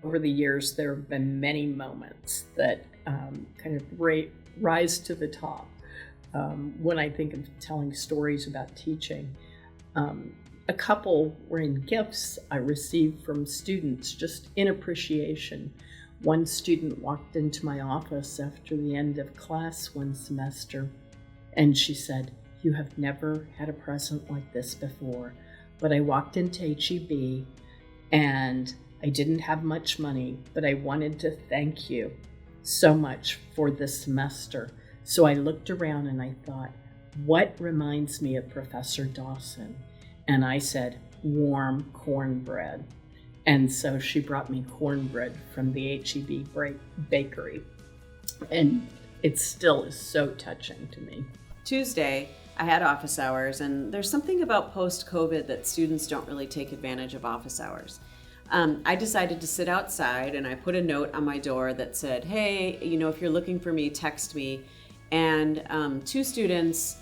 Over the years, there have been many moments that kind of rise to the top. When I think of telling stories about teaching, a couple were in gifts I received from students just in appreciation. One student walked into my office after the end of class one semester, and she said, "You have never had a present like this before, but I walked into HEB and I didn't have much money, but I wanted to thank you so much for this semester. So I looked around and I thought, what reminds me of Professor Dawson?" And I said, "Warm cornbread." And so she brought me cornbread from the HEB bakery. And it still is so touching to me. Tuesday, I had office hours, and there's something about post-COVID that students don't really take advantage of office hours. I decided to sit outside, and I put a note on my door that said, "Hey, if you're looking for me, text me." And two students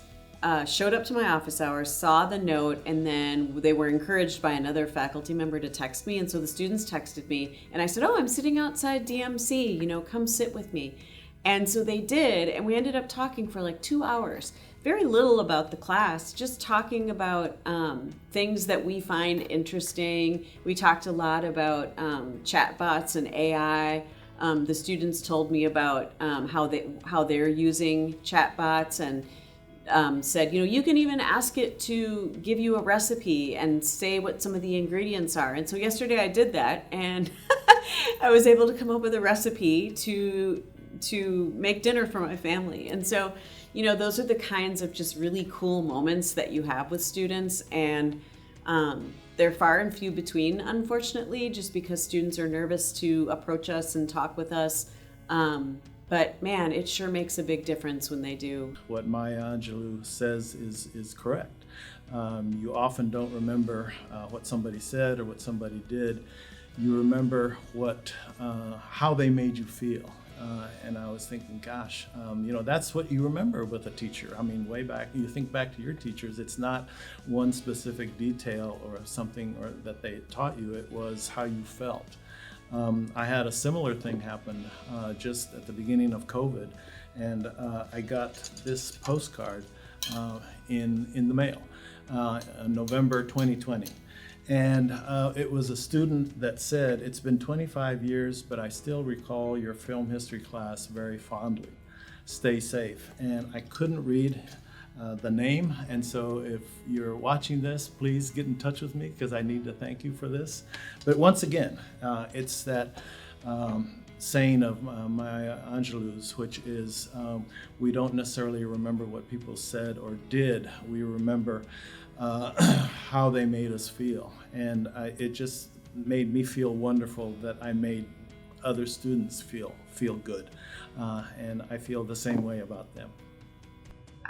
showed up to my office hours, saw the note, and then they were encouraged by another faculty member to text me. And so the students texted me, and I said, "Oh, I'm sitting outside DMC, come sit with me." And so they did, and we ended up talking for like 2 hours. Very little about the class, just talking about things that we find interesting. We talked a lot about chatbots and AI. The students told me about how they're using chatbots, and said, you can even ask it to give you a recipe and say what some of the ingredients are. And so yesterday I did that, and I was able to come up with a recipe to make dinner for my family. And so, those are the kinds of just really cool moments that you have with students, and they're far and few between, unfortunately, just because students are nervous to approach us and talk with us. But man, it sure makes a big difference when they do. What Maya Angelou says is correct. You often don't remember what somebody said or what somebody did. You remember how they made you feel. And I was thinking, gosh, that's what you remember with a teacher. I mean, way back, you think back to your teachers, it's not one specific detail or something that they taught you, it was how you felt. I had a similar thing happen just at the beginning of COVID, and I got this postcard in the mail, November 2020. And it was a student that said, "It's been 25 years, but I still recall your film history class very fondly. Stay safe." And I couldn't read the name, and so if you're watching this, please get in touch with me because I need to thank you for this. But once again, it's that saying of Maya Angelou's, which is we don't necessarily remember what people said or did, we remember how they made us feel. And it just made me feel wonderful that I made other students feel good. And I feel the same way about them.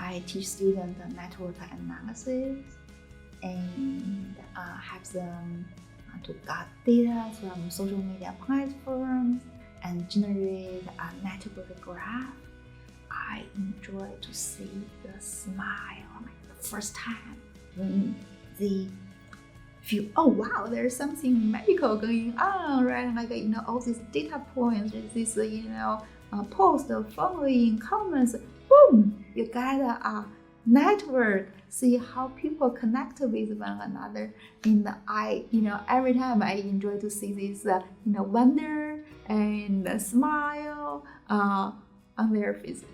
I teach students network analysis and help them to get data from social media platforms and generate a network graph. I enjoy to see the smile like the first time when they feel, oh wow, there's something magical going on, right? Like all these data points, this post, following, comments, boom, you get a network. See how people connect with one another. And every time I enjoy to see this, wonder and smile on their faces.